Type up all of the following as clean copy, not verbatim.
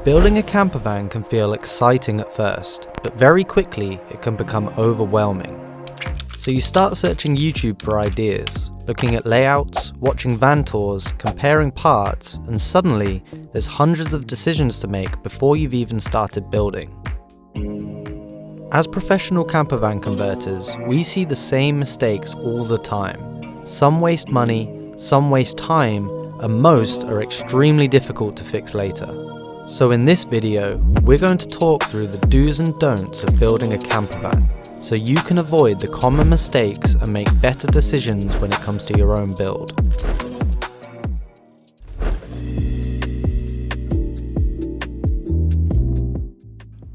Building a campervan can feel exciting at first, but very quickly it can become overwhelming. So you start searching YouTube for ideas, looking at layouts, watching van tours, comparing parts, and suddenly there's hundreds of decisions to make before you've even started building. As professional campervan converters, we see the same mistakes all the time. Some waste money, some waste time, and most are extremely difficult to fix later. So in this video, we're going to talk through the do's and don'ts of building a campervan, so you can avoid the common mistakes and make better decisions when it comes to your own build.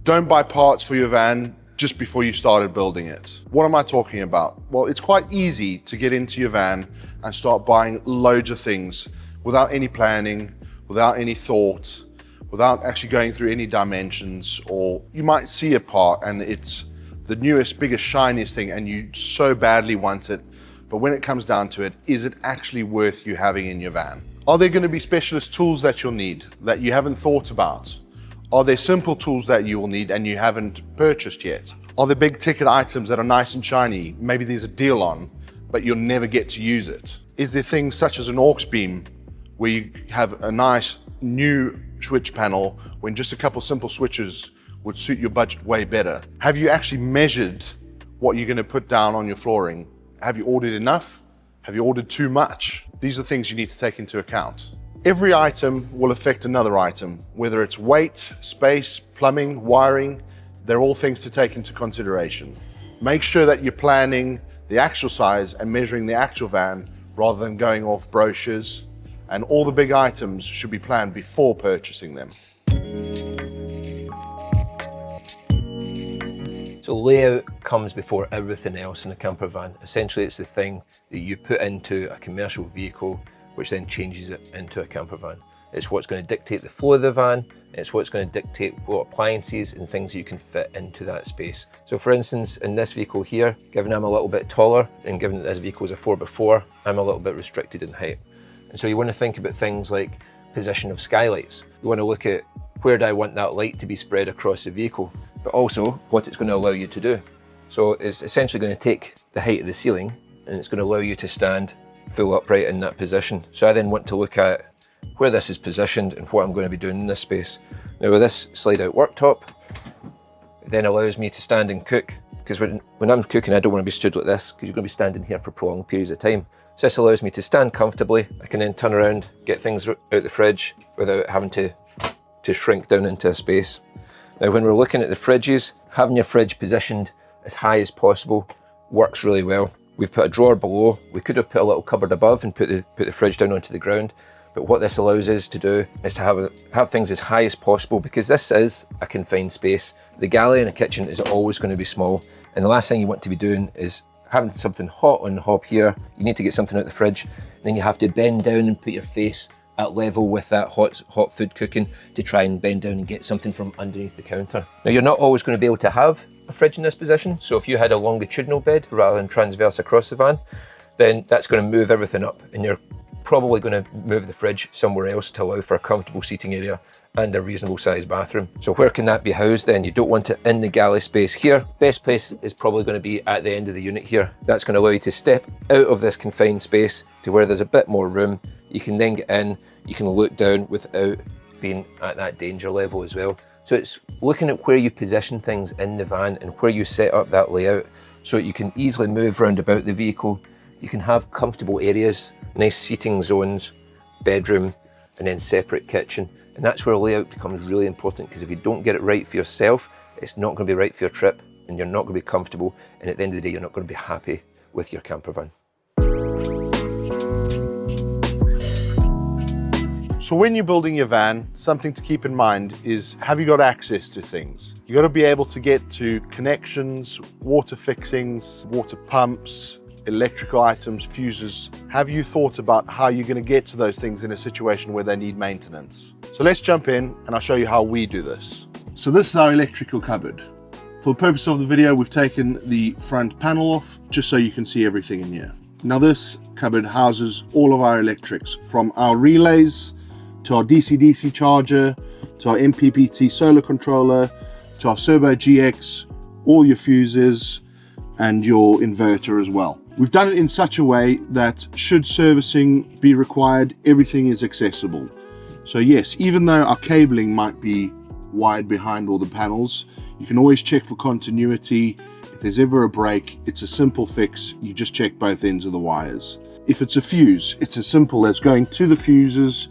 Don't buy parts for your van just before you started building it. What am I talking about? Well, it's quite easy to get into your van and start buying loads of things without any planning, without any thought, without actually going through any dimensions. Or you might see a part and it's the newest, biggest, shiniest thing and you so badly want it, but when it comes down to it, is it actually worth you having in your van? Are there going to be specialist tools that you'll need that you haven't thought about? Are there simple tools that you will need and you haven't purchased yet? Are there big ticket items that are nice and shiny, maybe there's a deal on, but you'll never get to use it? Is there things such as an aux beam where you have a nice new switch panel when just a couple simple switches would suit your budget way better? Have you actually measured what you're going to put down on your flooring? Have you ordered enough? Have you ordered too much? These are things you need to take into account. Every item will affect another item, whether it's weight, space, plumbing, wiring. They're all things to take into consideration. Make sure that you're planning the actual size and measuring the actual van rather than going off brochures. And all the big items should be planned before purchasing them. So layout comes before everything else in a camper van. Essentially, it's the thing that you put into a commercial vehicle, which then changes it into a camper van. It's what's going to dictate the flow of the van. It's what's going to dictate what appliances and things you can fit into that space. So for instance, in this vehicle here, given I'm a little bit taller and given that this vehicle is a 4x4, I'm a little bit restricted in height. And so you want to think about things like position of skylights. You want to look at where do I want that light to be spread across the vehicle, but also what it's going to allow you to do. So it's essentially going to take the height of the ceiling and it's going to allow you to stand full upright in that position. So I then want to look at where this is positioned and what I'm going to be doing in this space. Now with this slide out worktop, it then allows me to stand and cook, because when I'm cooking I don't want to be stood like this, because you're going to be standing here for prolonged periods of time. So this allows me to stand comfortably. I can then turn around, get things out the fridge without having to shrink down into a space. Now when we're looking at the fridges, having your fridge positioned as high as possible works really well. We've put a drawer below. We could have put a little cupboard above and put the fridge down onto the ground. But what this allows us to do is to have things as high as possible, because this is a confined space. The galley in a kitchen is always going to be small. And the last thing you want to be doing is having something hot on the hob here. You need to get something out the fridge. And then you have to bend down and put your face at level with that hot food cooking to try and bend down and get something from underneath the counter. Now you're not always going to be able to have a fridge in this position. So if you had a longitudinal bed rather than transverse across the van, then that's going to move everything up and you're probably going to move the fridge somewhere else to allow for a comfortable seating area and a reasonable sized bathroom. So where can that be housed then? You don't want it in the galley space here. Best place is probably going to be at the end of the unit here. That's going to allow you to step out of this confined space to where there's a bit more room. You can then get in, you can look down without being at that danger level as well. So it's looking at where you position things in the van and where you set up that layout so that you can easily move around about the vehicle. You can have comfortable areas, nice seating zones, bedroom, and then separate kitchen. And that's where layout becomes really important, because if you don't get it right for yourself, it's not going to be right for your trip and you're not going to be comfortable. And at the end of the day, you're not going to be happy with your camper van. So when you're building your van, something to keep in mind is, have you got access to things? You got to be able to get to connections, water fixings, water pumps, electrical items, fuses. Have you thought about how you're going to get to those things in a situation where they need maintenance? So let's jump in and I'll show you how we do this. So this is our electrical cupboard. For the purpose of the video, we've taken the front panel off just so you can see everything in here. Now this cupboard houses all of our electrics, from our relays to our DC-DC charger, to our MPPT solar controller, to our Servo GX, all your fuses, and your inverter as well. We've done it in such a way that should servicing be required, everything is accessible. So yes, even though our cabling might be wide behind all the panels, you can always check for continuity. If there's ever a break, it's a simple fix. You just check both ends of the wires. If it's a fuse, it's as simple as going to the fuses,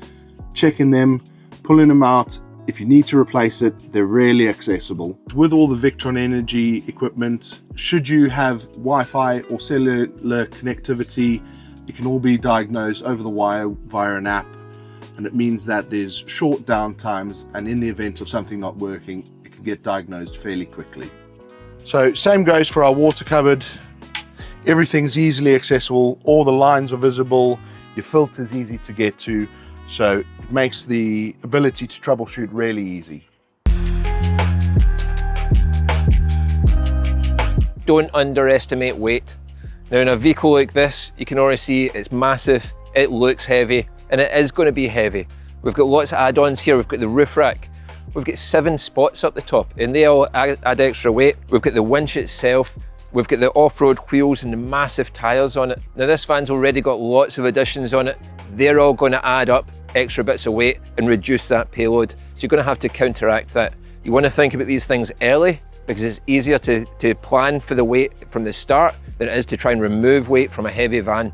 checking them, pulling them out. If you need to replace it, they're really accessible. With all the Victron Energy equipment, should you have Wi-Fi or cellular connectivity, it can all be diagnosed over the wire via an app, and it means that there's short downtimes, and in the event of something not working, it can get diagnosed fairly quickly. So same goes for our water cupboard. Everything's easily accessible, all the lines are visible, your filter's easy to get to, so it makes the ability to troubleshoot really easy. Don't underestimate weight. Now in a vehicle like this, you can already see it's massive, it looks heavy, and it is going to be heavy. We've got lots of add-ons here. We've got the roof rack. We've got 7 spots up the top, and they all add extra weight. We've got the winch itself. We've got the off-road wheels and the massive tyres on it. Now this van's already got lots of additions on it. They're all going to add up extra bits of weight and reduce that payload. So you're going to have to counteract that. You want to think about these things early, because it's easier to plan for the weight from the start than it is to try and remove weight from a heavy van.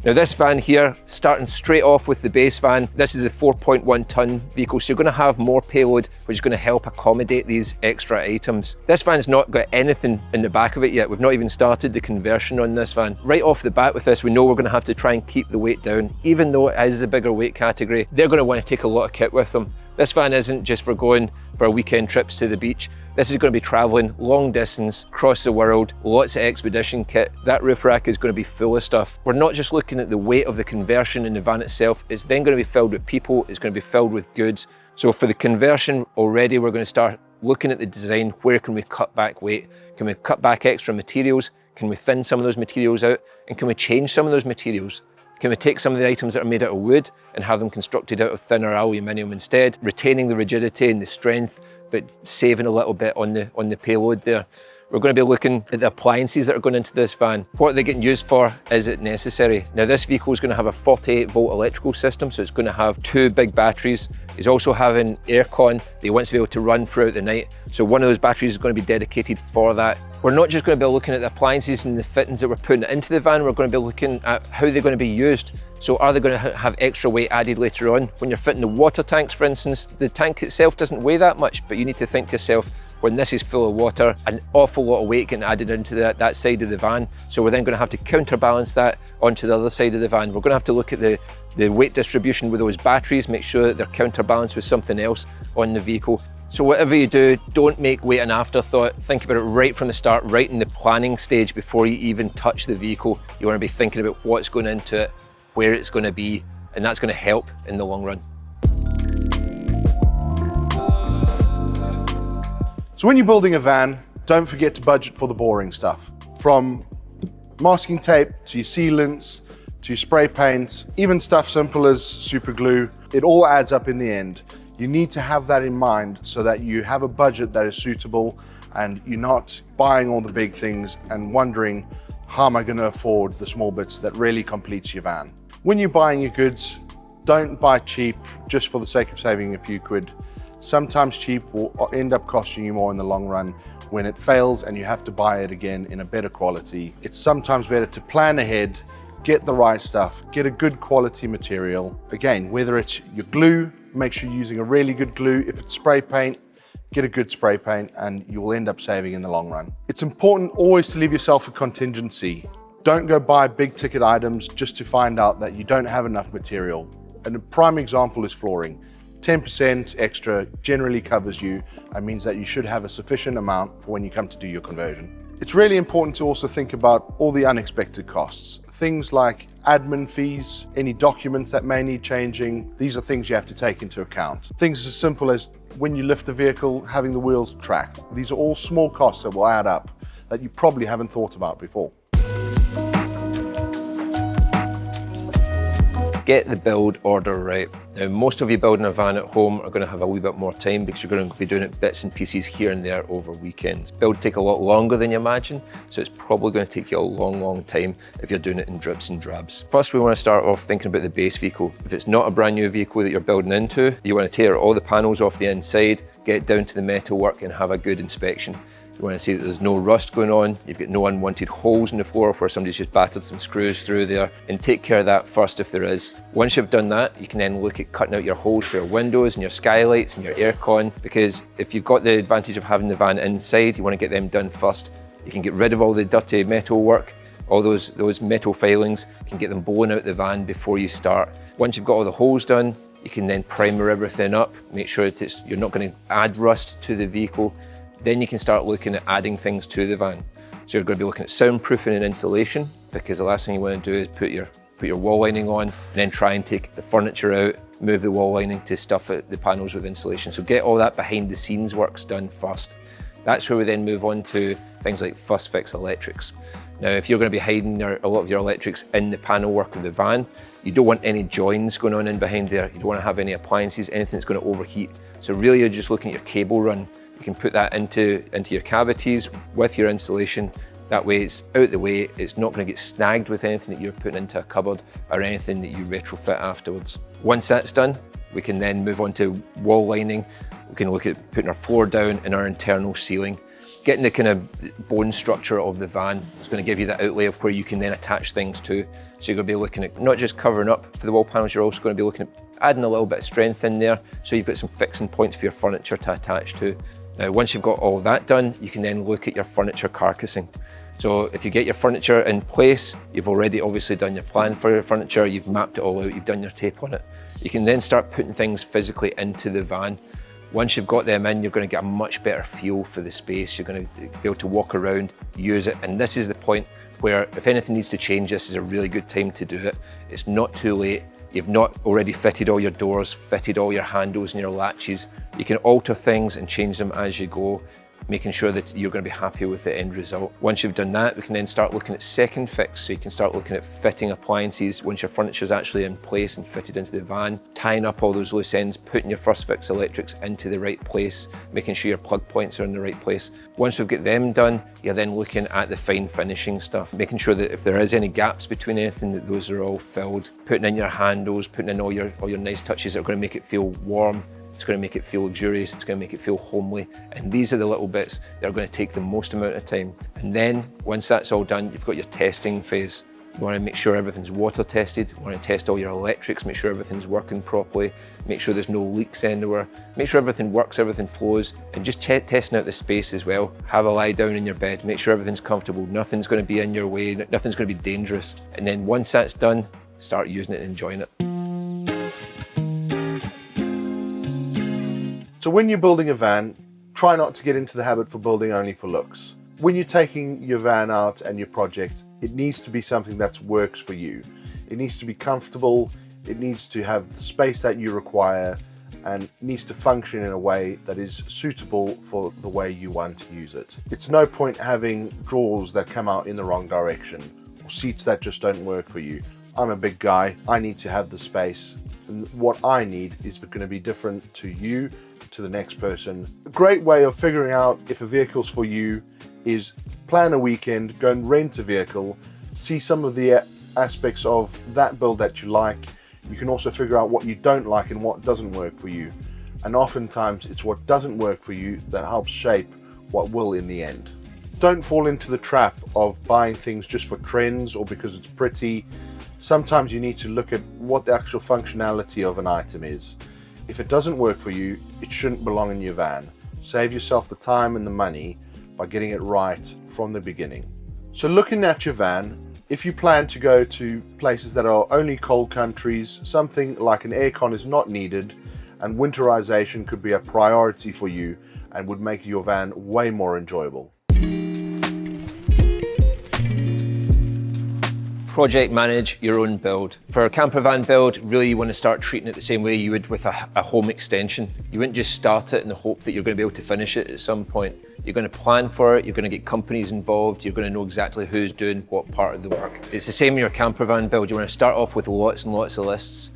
Now this van here, starting straight off with the base van, this is a 4.1 ton vehicle, so you're going to have more payload, which is going to help accommodate these extra items. This van's not got anything in the back of it yet. We've not even started the conversion on this van. Right off the bat with this, we know we're going to have to try and keep the weight down. Even though it is a bigger weight category, they're going to want to take a lot of kit with them. This van isn't just for going for weekend trips to the beach. This is going to be traveling long distance, across the world, lots of expedition kit. That roof rack is going to be full of stuff. We're not just looking at the weight of the conversion in the van itself, it's then going to be filled with people, it's going to be filled with goods. So for the conversion already, we're going to start looking at the design. Where can we cut back weight? Can we cut back extra materials? Can we thin some of those materials out? And can we change some of those materials? Can we take some of the items that are made out of wood and have them constructed out of thinner aluminium instead, retaining the rigidity and the strength, but saving a little bit on the payload there? We're going to be looking at the appliances that are going into this van. What are they getting used for? Is it necessary? Now this vehicle is going to have a 48 volt electrical system, so it's going to have 2 big batteries. It's also having aircon that he wants to be able to run throughout the night. So one of those batteries is going to be dedicated for that. We're not just going to be looking at the appliances and the fittings that we're putting into the van, we're going to be looking at how they're going to be used. So are they going to have extra weight added later on? When you're fitting the water tanks, for instance, the tank itself doesn't weigh that much, but you need to think to yourself, when this is full of water, an awful lot of weight getting added into that side of the van. So we're then going to have to counterbalance that onto the other side of the van. We're going to have to look at the weight distribution with those batteries, make sure that they're counterbalanced with something else on the vehicle. So whatever you do, don't make weight an afterthought. Think about it right from the start, right in the planning stage before you even touch the vehicle. You want to be thinking about what's going into it, where it's going to be, and that's going to help in the long run. So when you're building a van, don't forget to budget for the boring stuff. From masking tape to your sealants, to your spray paints, even stuff simple as super glue, it all adds up in the end. You need to have that in mind so that you have a budget that is suitable and you're not buying all the big things and wondering, how am I going to afford the small bits that really completes your van? When you're buying your goods, don't buy cheap just for the sake of saving a few quid. Sometimes cheap will end up costing you more in the long run when it fails and you have to buy it again in a better quality. It's sometimes better to plan ahead, get the right stuff, get a good quality material. Again, whether it's your glue, make sure you're using a really good glue. If it's spray paint, get a good spray paint and you will end up saving in the long run. It's important always to leave yourself a contingency. Don't go buy big ticket items just to find out that you don't have enough material. And a prime example is flooring. 10% extra generally covers you and means that you should have a sufficient amount for when you come to do your conversion. It's really important to also think about all the unexpected costs. Things like admin fees, any documents that may need changing. These are things you have to take into account. Things as simple as when you lift the vehicle, having the wheels tracked. These are all small costs that will add up that you probably haven't thought about before. Get the build order right. Now, most of you building a van at home are going to have a wee bit more time because you're going to be doing it bits and pieces here and there over weekends. Build take a lot longer than you imagine, so it's probably going to take you a long time if you're doing it in drips and drabs. First, we want to start off thinking about the base vehicle. If it's not a brand new vehicle that you're building into, you want to tear all the panels off the inside, get down to the metalwork and have a good inspection. You want to see that there's no rust going on, you've got no unwanted holes in the floor where somebody's just battered some screws through there, and take care of that first if there is. Once you've done that, you can then look at cutting out your holes for your windows and your skylights and your aircon, because if you've got the advantage of having the van inside, you want to get them done first. You can get rid of all the dirty metal work, all those metal filings, you can get them blown out the van before you start. Once you've got all the holes done, you can then primer everything up, make sure that you're not going to add rust to the vehicle. Then you can start looking at adding things to the van. So you're going to be looking at soundproofing and insulation, because the last thing you want to do is put your wall lining on and then try and take the furniture out, move the wall lining to stuff the panels with insulation. So get all that behind the scenes works done first. That's where we then move on to things like fuss fix electrics. Now, if you're going to be hiding a lot of your electrics in the panel work of the van, you don't want any joins going on in behind there. You don't want to have any appliances, anything that's going to overheat. So really you're just looking at your cable run. You can put that into your cavities with your insulation. That way it's out the way, it's not going to get snagged with anything that you're putting into a cupboard or anything that you retrofit afterwards. Once that's done, we can then move on to wall lining. We can look at putting our floor down and our internal ceiling. Getting the kind of bone structure of the van is going to give you the outlay of where you can then attach things to. So you're going to be looking at not just covering up for the wall panels, you're also going to be looking at adding a little bit of strength in there, so you've got some fixing points for your furniture to attach to. Now, once you've got all that done, you can then look at your furniture carcassing. So if you get your furniture in place, you've already obviously done your plan for your furniture, you've mapped it all out, you've done your tape on it. You can then start putting things physically into the van. Once you've got them in, you're going to get a much better feel for the space. You're going to be able to walk around, use it, and this is the point where if anything needs to change, this is a really good time to do it. It's not too late. You've not already fitted all your doors, fitted all your handles and your latches. You can alter things and change them as you go, making sure that you're going to be happy with the end result. Once you've done that, we can then start looking at second fix. So you can start looking at fitting appliances once your furniture is actually in place and fitted into the van, tying up all those loose ends, putting your first fix electrics into the right place, making sure your plug points are in the right place. Once we've got them done, you're then looking at the fine finishing stuff, making sure that if there is any gaps between anything, that those are all filled, putting in your handles, putting in all your nice touches that are going to make it feel warm. It's going to make it feel luxurious, it's going to make it feel homely, and these are the little bits that are going to take the most amount of time. And then, once that's all done, you've got your testing phase. You want to make sure everything's water tested, you want to test all your electrics, make sure everything's working properly, make sure there's no leaks anywhere, make sure everything works, everything flows, and just testing out the space as well. Have a lie down in your bed, make sure everything's comfortable, nothing's going to be in your way, nothing's going to be dangerous. And then once that's done, start using it and enjoying it. So when you're building a van, try not to get into the habit for building only for looks. When you're taking your van out and your project, it needs to be something that works for you. It needs to be comfortable, it needs to have the space that you require, and needs to function in a way that is suitable for the way you want to use it. It's no point having drawers that come out in the wrong direction, or seats that just don't work for you. I'm a big guy, I need to have the space, and what I need is going to be different to you, to the next person. A great way of figuring out if a vehicle's for you is plan a weekend, go and rent a vehicle, see some of the aspects of that build that you like. You can also figure out what you don't like and what doesn't work for you. And oftentimes it's what doesn't work for you that helps shape what will in the end. Don't fall into the trap of buying things just for trends or because it's pretty. Sometimes you need to look at what the actual functionality of an item is. If it doesn't work for you, it shouldn't belong in your van. Save yourself the time and the money by getting it right from the beginning. So looking at your van, if you plan to go to places that are only cold countries, something like an aircon is not needed, and winterization could be a priority for you and would make your van way more enjoyable. Project manage your own build. For a campervan build, really you want to start treating it the same way you would with a home extension. You wouldn't just start it in the hope that you're going to be able to finish it at some point. You're going to plan for it, you're going to get companies involved, you're going to know exactly who's doing what part of the work. It's the same in your campervan build. You want to start off with lots and lots of lists.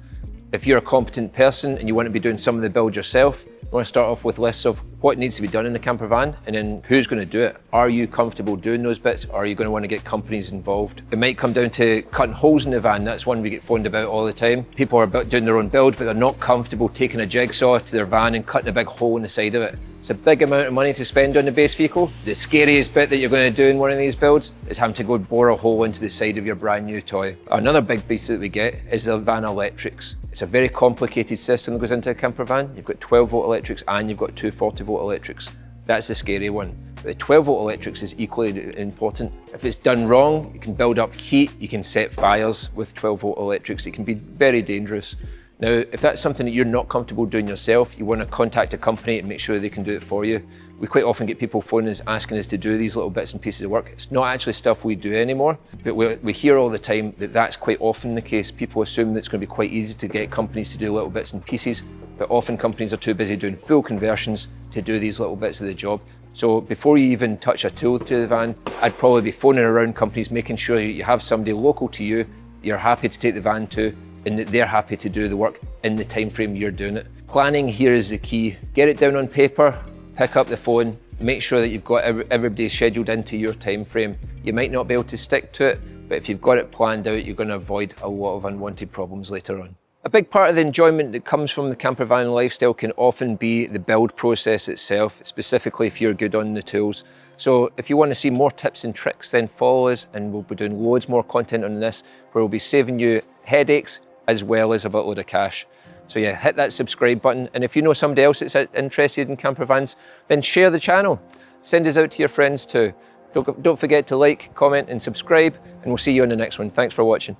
If you're a competent person and you want to be doing some of the build yourself, you want to start off with lists of what needs to be done in a camper van and then who's going to do it. Are you comfortable doing those bits, or are you going to want to get companies involved? It might come down to cutting holes in the van. That's one we get phoned about all the time. People are doing their own build, but they're not comfortable taking a jigsaw to their van and cutting a big hole in the side of it. It's a big amount of money to spend on the base vehicle. The scariest bit that you're going to do in one of these builds is having to go bore a hole into the side of your brand new toy. Another big piece that we get is the van electrics. It's a very complicated system that goes into a camper van. You've got 12-volt electrics and you've got two 40-volt electrics. That's the scary one. But the 12-volt electrics is equally important. If it's done wrong, you can build up heat, you can set fires with 12-volt electrics. It can be very dangerous. Now, if that's something that you're not comfortable doing yourself, you want to contact a company and make sure they can do it for you. We quite often get people phoning us asking us to do these little bits and pieces of work. It's not actually stuff we do anymore, but we hear all the time that that's quite often the case. People assume that it's going to be quite easy to get companies to do little bits and pieces, but often companies are too busy doing full conversions to do these little bits of the job. So before you even touch a tool to the van, I'd probably be phoning around companies, making sure you have somebody local to you, you're happy to take the van to, and that they're happy to do the work in the time frame you're doing it. Planning here is the key. Get it down on paper, pick up the phone, make sure that you've got everybody scheduled into your time frame. You might not be able to stick to it, but if you've got it planned out, you're going to avoid a lot of unwanted problems later on. A big part of the enjoyment that comes from the camper van lifestyle can often be the build process itself, specifically if you're good on the tools. So if you want to see more tips and tricks, then follow us and we'll be doing loads more content on this, where we'll be saving you headaches as well as a buttload of cash. So yeah, hit that subscribe button, and if you know somebody else that's interested in camper vans, then share the channel. Send us out to your friends too. Don't forget to like, comment and subscribe, and we'll see you on the next one. Thanks for watching.